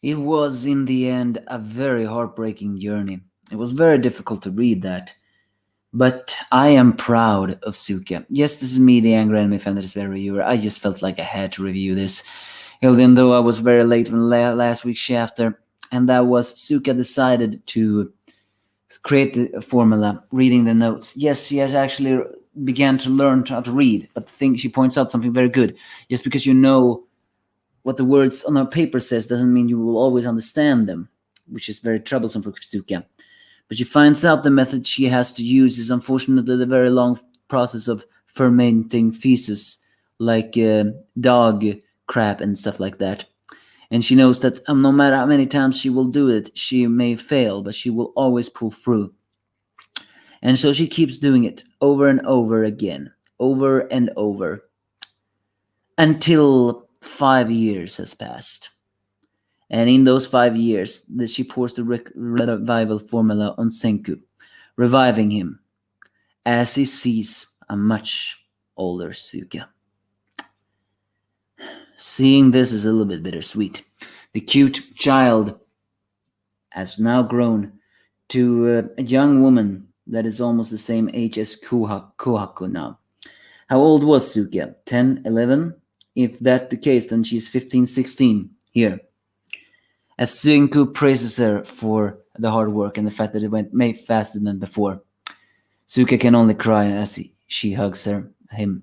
It was, in the end, a very heartbreaking journey. It was very difficult to read that. But I am proud of Suka. Yes, this is me, the angry anime fan that is very reviewer. I just felt like I had to review this, even though I was very late from last week's chapter. And that was Suka decided to create the formula, reading the notes. Yes, she has actually began to learn how to read, but the thing she points out something very good. Just because you know what the words on a paper says doesn't mean you will always understand them, which is very troublesome for Suka. But she finds out the method she has to use is unfortunately the very long process of fermenting feces, like dog crap and stuff like that. And she knows that no matter how many times she will do it, she may fail, but she will always pull through. And so she keeps doing it over and over again, over and over, until 5 years has passed. And in those 5 years, she pours the revival formula on Senku, reviving him as he sees a much older Suka. Seeing this is a little bit bittersweet. The cute child has now grown to a young woman that is almost the same age as Kohaku now. How old was Suka? 10, 11? If that's the case, then she's 15, 16 here. As Senku praises her for the hard work and the fact that it went faster than before, Suka can only cry as she hugs him.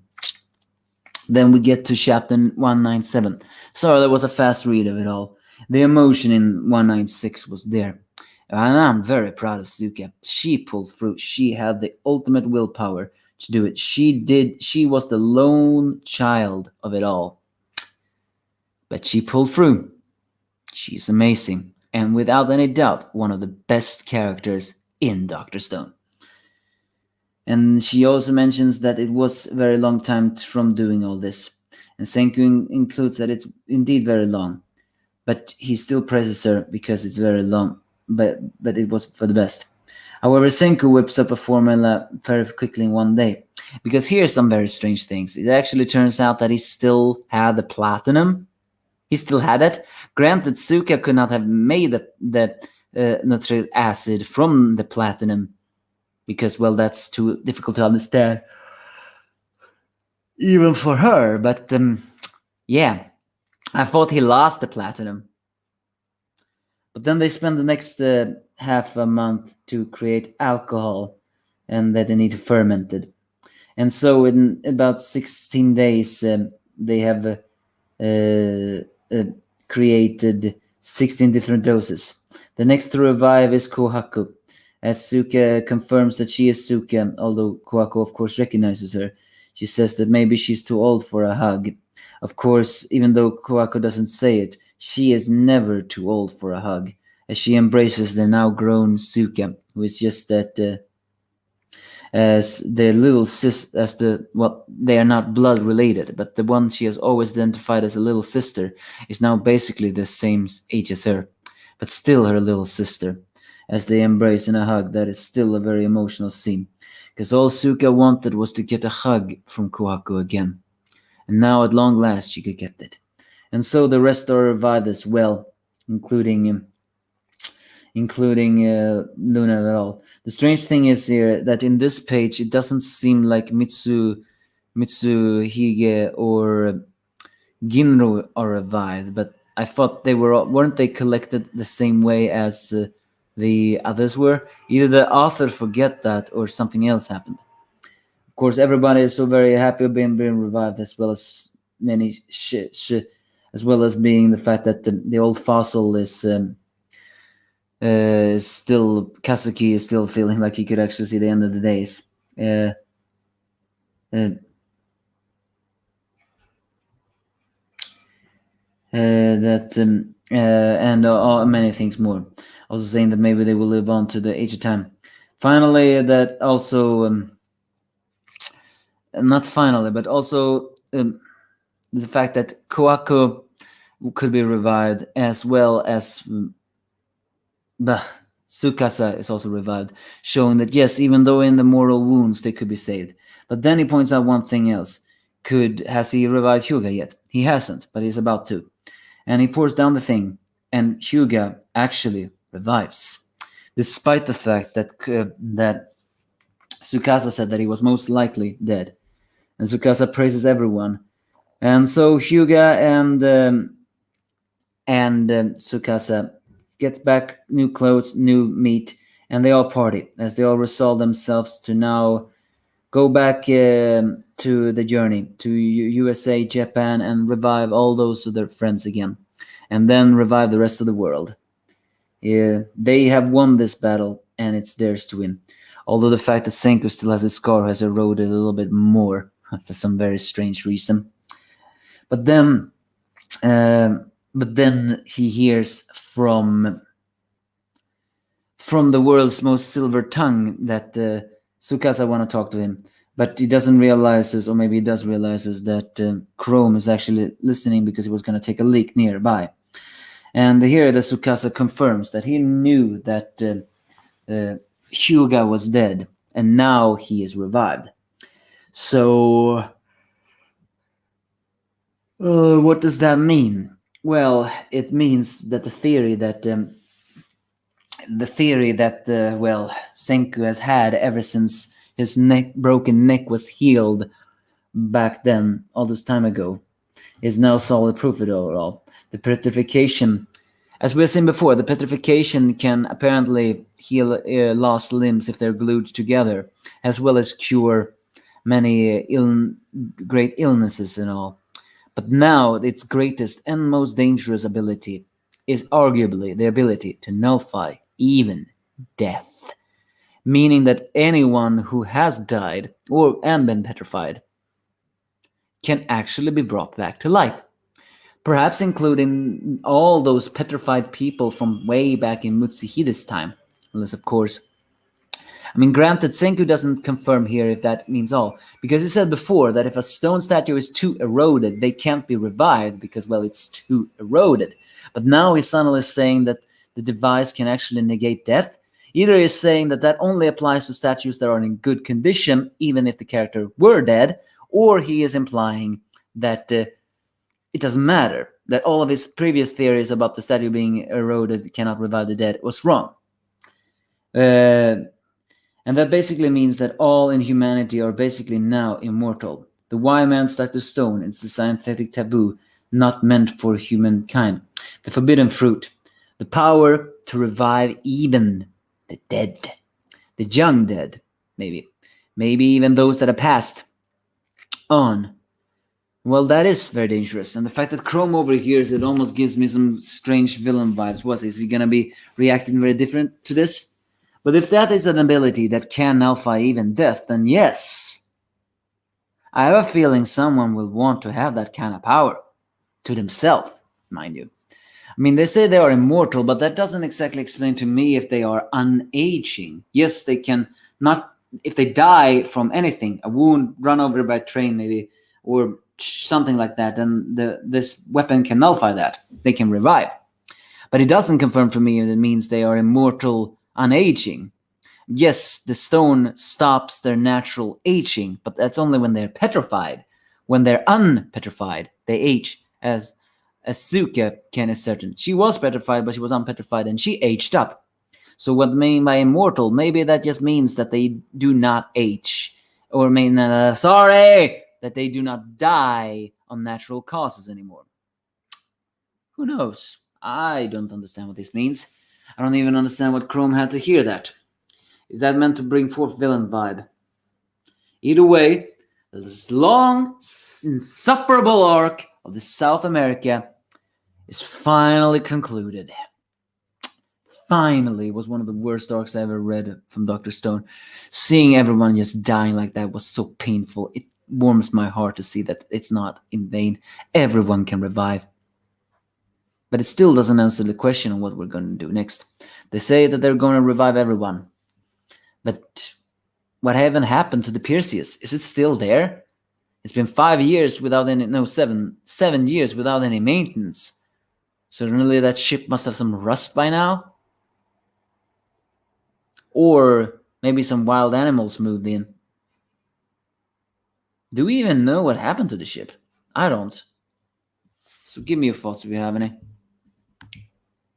Then we get to chapter 197. Sorry, that was a fast read of it all. The emotion in 196 was there. And I'm very proud of Suka. She pulled through. She had the ultimate willpower to do it. She was the lone child of it all. But she pulled through. She's amazing. And without any doubt, one of the best characters in Dr. Stone. And she also mentions that it was a very long time from doing all this. And Senku includes that it's indeed very long. But he still praises her because it's very long. But it was for the best. However, Senku whips up a formula very quickly in one day. Because here's some very strange things. It actually turns out that he still had the platinum. He still had it. Granted, Suka could not have made the nitric acid from the platinum. Because, well, that's too difficult to understand. Even for her. But, yeah. I thought he lost the platinum. But then they spend the next half a month to create alcohol. And that they need to ferment it. And so in about 16 days, they have created 16 different doses. The next to revive is Kohaku. As Suka confirms that she is Suka, although Kohaku of course recognizes her, she says that maybe she's too old for a hug. Of course, even though Kohaku doesn't say it, she is never too old for a hug, as she embraces the now grown Suka, who is just that as the little they are not blood related, but the one she has always identified as a little sister is now basically the same age as her, but still her little sister. As they embrace in a hug, that is still a very emotional scene, because all Suka wanted was to get a hug from Kohaku again, and now at long last she could get it. And so the rest are revived as well, including Luna at all. The strange thing is here that in this page it doesn't seem like Mitsuhige or Ginro are revived, but I thought weren't they collected the same way as the others were? Either the author forget that or something else happened. Of course, everybody is so very happy of being revived, as well as many as well as being the fact that the old fossil is still Kazuki is still feeling like he could actually see the end of the days. And many things more. Also saying that maybe they will live on to the age of time. Finally, that also not finally, but also the fact that Kohaku could be revived, as well as Tsukasa is also revived, showing that yes, even though in the mortal wounds they could be saved. But then he points out one thing else. Has he revived Hyuga yet? He hasn't, but he's about to. And he pours down the thing, and Hyuga actually revives, despite the fact that Tsukasa said that he was most likely dead. And Tsukasa praises everyone. And so Hyuga and Tsukasa gets back new clothes, new meat, and they all party as they all resolve themselves to now go back to the journey to USA, Japan, and revive all those of their friends again, and then revive the rest of the world. Yeah, they have won this battle, and it's theirs to win. Although the fact that Senku still has his scar has eroded a little bit more for some very strange reason. But then, he hears from the world's most silver tongue that Tsukasa want to talk to him, but he doesn't realizes, or maybe he does realizes that Chrome is actually listening because he was going to take a leak nearby. And here the Tsukasa confirms that he knew that Hyuga was dead, and now he is revived. So, what does that mean? Well, it means that the theory that Senku has had ever since his broken neck was healed back then, all this time ago, is now solid proof of it all. The petrification, as we have seen before, the petrification can apparently heal lost limbs if they're glued together, as well as cure many great illnesses and all. But now its greatest and most dangerous ability is arguably the ability to nullify even death, meaning that anyone who has died and been petrified can actually be brought back to life. Perhaps including all those petrified people from way back in Mutsuhide's time. Unless, of course, granted, Senku doesn't confirm here if that means all, because he said before that if a stone statue is too eroded, they can't be revived because, well, it's too eroded. But now he's suddenly saying that the device can actually negate death. Either he's saying that only applies to statues that are in good condition, even if the character were dead, or he is implying that it doesn't matter, that all of his previous theories about the statue being eroded cannot revive the dead was wrong. And that basically means that all in humanity are basically now immortal. The wise man stuck to stone. It's the scientific taboo, not meant for humankind. The forbidden fruit. The power to revive even the dead. The young dead, maybe. Maybe even those that have passed on. Well, that is very dangerous. And the fact that Chrome overhears it almost gives me some strange villain vibes. Is he going to be reacting very different to this? But if that is an ability that can nullify even death, then yes. I have a feeling someone will want to have that kind of power. To themselves, mind you. They say they are immortal, but that doesn't exactly explain to me if they are unaging. Yes, they can not, if they die from anything, a wound, run over by a train maybe, or something like that, then this weapon can nullify that. They can revive. But it doesn't confirm for me if it means they are immortal unaging. Yes, the stone stops their natural aging, but that's only when they're petrified. When they're unpetrified, they age, as Suka can is certain. She was petrified, but she was unpetrified, and she aged up. So what I mean by immortal, maybe that just means that they do not age. Or that they do not die on natural causes anymore. Who knows? I don't understand what this means. I don't even understand what Chrome had to hear that. Is that meant to bring forth villain vibe? Either way, this long, insufferable arc of the South America is finally concluded. Finally, was one of the worst arcs I ever read from Dr. Stone. Seeing everyone just dying like that was so painful. It warms my heart to see that it's not in vain. Everyone can revive. But it still doesn't answer the question on what we're going to do next. They say that they're going to revive everyone. But what haven't happened to the Perseus? Is it still there? It's been 5 years without any, no, 7 years without any maintenance. So really that ship must have some rust by now? Or maybe some wild animals moved in. Do we even know what happened to the ship? I don't. So give me your thoughts if you have any.